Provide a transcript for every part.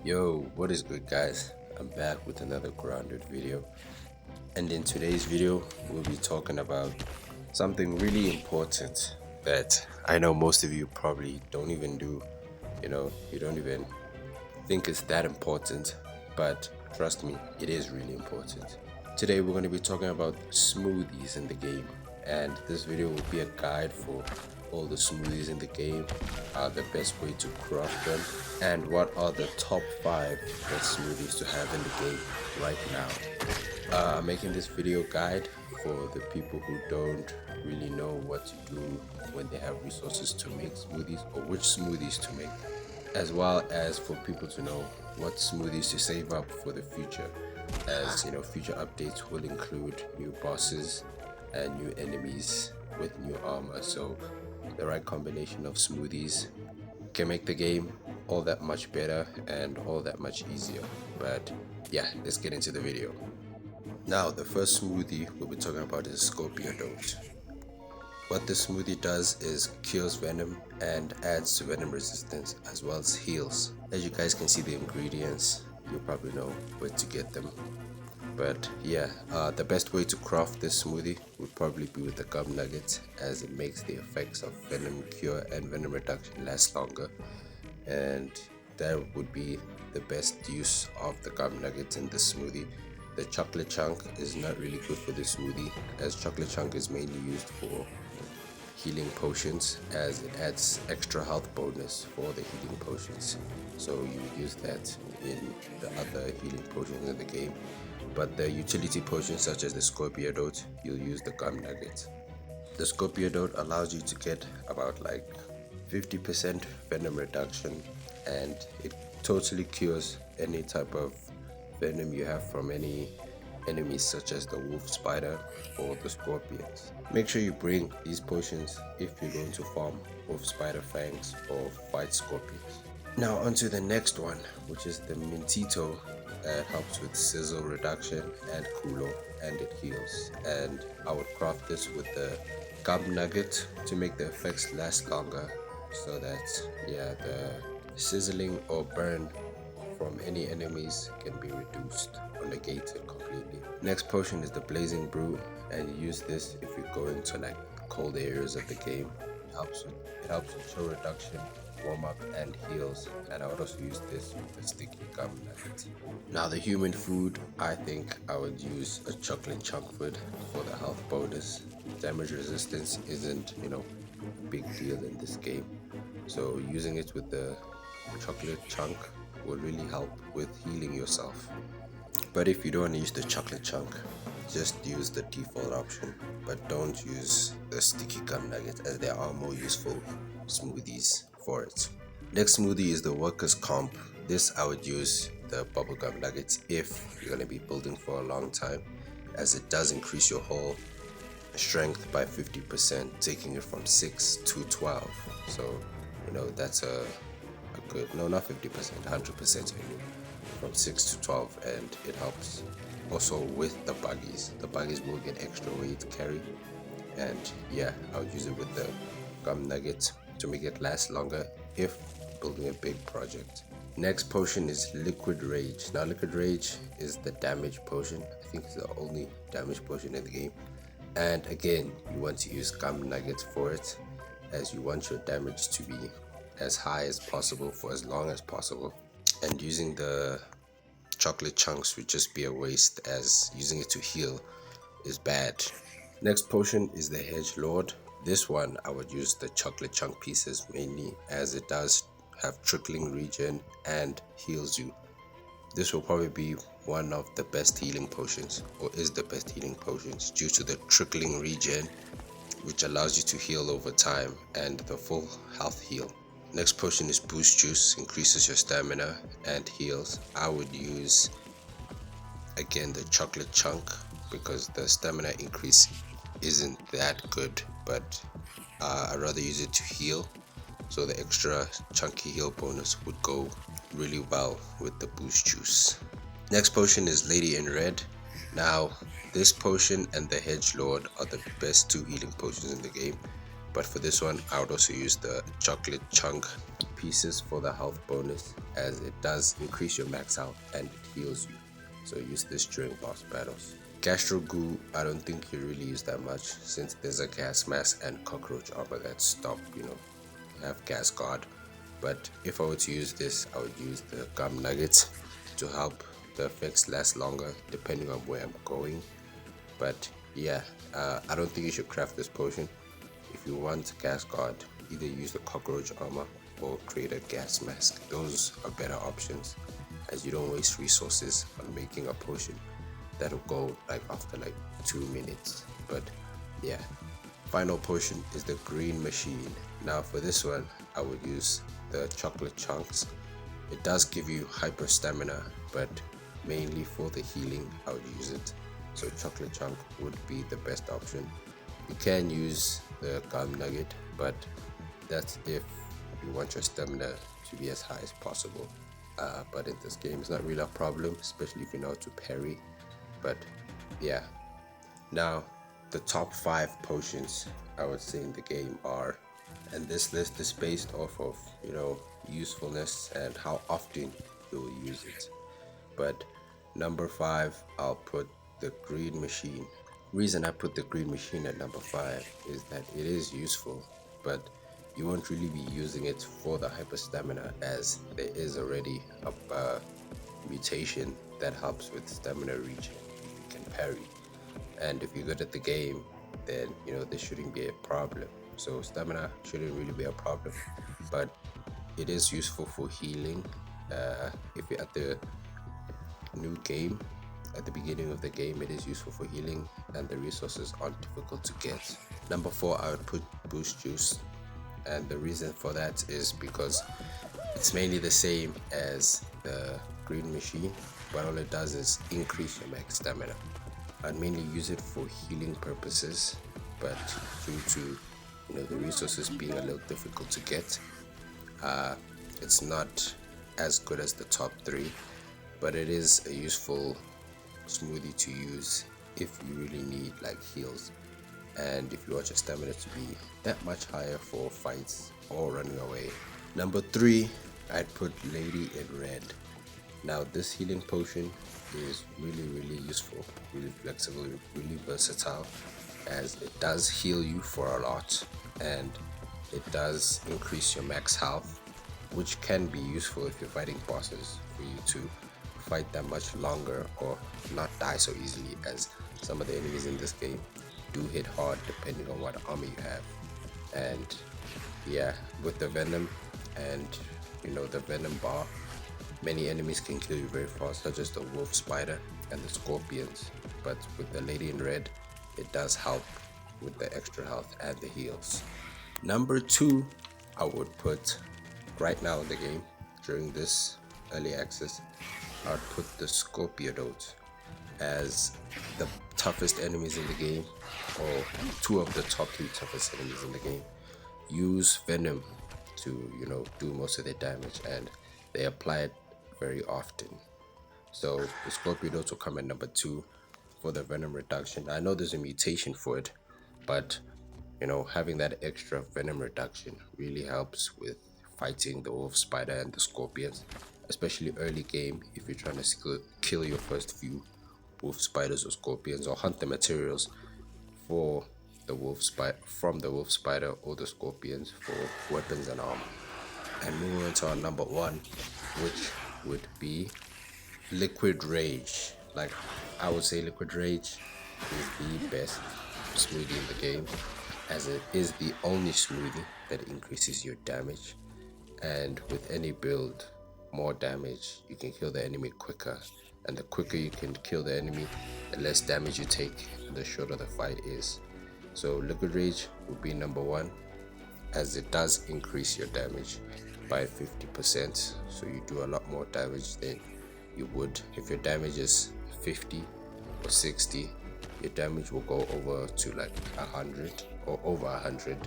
Yo, what is good, guys? I'm back with another grounded video, and in today's video we'll be talking about something really important that I know most of you probably don't even do. You don't even think it's that important, but trust me, it is really important. Today we're going to be talking about smoothies in the game, and this video will be a guide for all the smoothies in the game, the best way to craft them, and what are the top 5 best smoothies to have in the game right now. I'm making this video guide for the people who don't really know what to do when they have resources to make smoothies or which smoothies to make, as well as for people to know what smoothies to save up for the future, as future updates will include new bosses and new enemies with new armor. So the right combination of smoothies can make the game all that much better and all that much easier. But yeah, let's get into the video. Now, the first smoothie we'll be talking about is Scorpiodote. What this smoothie does is cures venom and adds to venom resistance as well as heals. As you guys can see the ingredients, you probably know where to get them. But yeah, the best way to craft this smoothie would probably be with the gum nuggets, as it makes the effects of venom cure and venom reduction last longer, and that would be the best use of the gum nuggets in this smoothie. The chocolate chunk is not really good for this smoothie, as chocolate chunk is mainly used for healing potions, as it adds extra health bonus for the healing potions. So you use that in the other healing potions in the game. But the utility potions such as the Scorpiodote, you'll use the gum nugget. The Scorpiodote allows you to get about like 50% venom reduction, and it totally cures any type of venom you have from any enemies such as the wolf spider or the scorpions. Make sure you bring these potions if you're going to farm wolf spider fangs or fight scorpions. Now onto the next one, which is the Mintito. That helps with sizzle reduction and cool off, and it heals. And I would craft this with the gum nugget to make the effects last longer, so that the sizzling or burn from any enemies can be reduced or negated completely. Next potion is the blazing brew, and you use this if you go into like cold areas of the game. It helps with chill reduction, warm up, and heals. And I would also use this with the sticky gum nugget. Now the human food, I think I would use a chocolate chunk food for the health bonus. Damage resistance isn't a big deal in this game, so using it with the chocolate chunk will really help with healing yourself. But if you don't want to use the chocolate chunk, just use the default option, but don't use the sticky gum nugget, as there are more useful smoothies for it. Next smoothie is the workers comp. This I would use the bubblegum nuggets if you're going to be building for a long time, as it does increase your whole strength by 50%, taking it from 6 to 12. So that's a good, no, not 50%, 100% from 6 to 12, and it helps also with the buggies. The buggies will get extra weight to carry, and yeah, I'll use it with the gum nuggets to make it last longer if building a big project. Next potion is Liquid Rage. Now Liquid Rage is the damage potion. I think it's the only damage potion in the game, and again, you want to use gum nuggets for it, as you want your damage to be as high as possible for as long as possible, and using the chocolate chunks would just be a waste, as using it to heal is bad. Next potion is the Hedge Lord. This one I would use the chocolate chunk pieces mainly, as it does have trickling regen and heals you. This will probably be one of the best healing potions, or is the best healing potions, due to the trickling regen, which allows you to heal over time, and the full health heal. Next potion is Boost Juice, increases your stamina and heals. I would use again the chocolate chunk, because the stamina increase isn't that good, but I'd rather use it to heal, so the extra chunky heal bonus would go really well with the Boost Juice. Next potion is Lady in Red. Now this potion and the Hedge Lord are the best 2 healing potions in the game, but for this one I would also use the chocolate chunk pieces for the health bonus, as it does increase your max health and it heals you. So use this during boss battles. Gastro goo, I don't think you really use that much, since there's a gas mask and cockroach armor that stop, have gas guard. But if I were to use this, I would use the gum nuggets to help the effects last longer depending on where I'm going. But yeah, I don't think you should craft this potion. If you want gas guard, either use the cockroach armor or create a gas mask. Those are better options, as you don't waste resources on making a potion that'll go after 2 minutes. But yeah, final potion is the green machine. Now for this one I would use the chocolate chunks. It does give you hyper stamina, but mainly for the healing I would use it. So chocolate chunk would be the best option. You can use the gum nugget, but that's if you want your stamina to be as high as possible. But in this game it's not really a problem, especially if you know how to parry. But yeah, now the top 5 potions I would say in the game are, and this list is based off of usefulness and how often you will use it. But number 5, I'll put the green machine. Reason I put the green machine at number 5 is that it is useful, but you won't really be using it for the hyper stamina, as there is already a mutation that helps with stamina regen. You can parry, and if you're good at the game, then this shouldn't be a problem. So stamina shouldn't really be a problem, but it is useful for healing. If you're at the new game, at the beginning of the game, it is useful for healing, and the resources aren't difficult to get. Number 4, I would put boost juice, and the reason for that is because it's mainly the same as the green machine, but all it does is increase your max stamina. I'd mainly use it for healing purposes, but due to the resources being a little difficult to get, it's not as good as the top 3, but it is a useful smoothie to use if you really need heals, and if you want your stamina to be that much higher for fights or running away. Number 3, I'd put Lady in Red. Now this healing potion is really useful, really flexible, really versatile, as it does heal you for a lot, and it does increase your max health, which can be useful if you're fighting bosses, for you to fight that much longer or not die so easily, as some of the enemies in this game do hit hard depending on what armor you have. And yeah, with the venom and the venom bar, many enemies can kill you very fast, such as the wolf spider and the scorpions. But with the Lady in Red, it does help with the extra health and the heals. Number 2, I would put right now in the game, during this early access, I'd put the Scorpiodote, as the toughest enemies in the game, or 2 of the top 3 toughest enemies in the game, use venom to do most of their damage, and they apply it very often. So the Scorpiodote will come at number 2 for the venom reduction. I know there's a mutation for it, but having that extra venom reduction really helps with fighting the wolf spider and the scorpions, especially early game if you're trying to kill your first few wolf spiders or scorpions, or hunt the materials for the from the wolf spider or the scorpions for weapons and armor. And moving on to our number 1, which would be Liquid Rage. I would say Liquid Rage is the best smoothie in the game, as it is the only smoothie that increases your damage, and with any build, more damage, you can kill the enemy quicker, and the quicker you can kill the enemy, the less damage you take and the shorter the fight is. So Liquid Rage would be number 1, as it does increase your damage by 50%, so you do a lot more damage than you would if your damage is 50 or 60. Your damage will go over to 100 or over 100,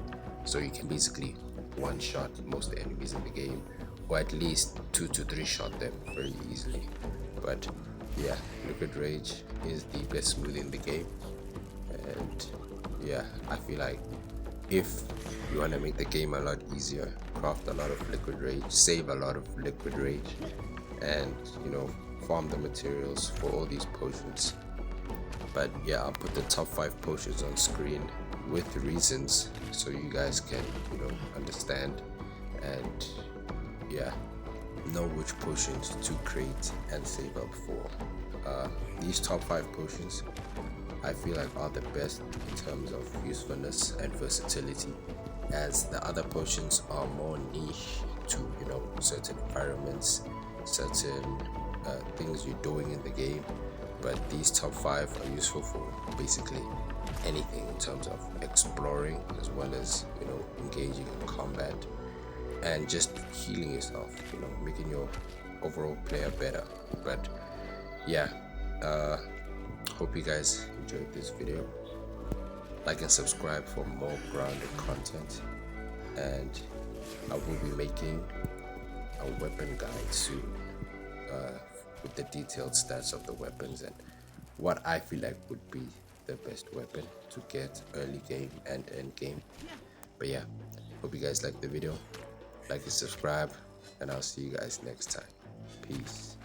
so you can basically one shot most enemies in the game, or at least 2 to 3 shot them very easily. But yeah, Liquid Rage is the best smoothie in the game, and yeah, I feel like if you want to make the game a lot easier, craft a lot of liquid rage, save a lot of liquid rage, and farm the materials for all these potions. But yeah, I'll put the top 5 potions on screen with reasons so you guys can understand and yeah, know which potions to create and save up for. These top 5 potions I feel like are the best in terms of usefulness and versatility, as the other potions are more niche to certain environments, certain things you're doing in the game. But these top 5 are useful for basically anything in terms of exploring, as well as engaging in combat and just healing yourself, making your overall player better. But yeah, hope you guys enjoyed this video. Like and subscribe for more grounded content, and I will be making a weapon guide soon, with the detailed stats of the weapons and what I feel like would be the best weapon to get early game and end game. But yeah, hope you guys like the video. Like and subscribe, and I'll see you guys next time. Peace.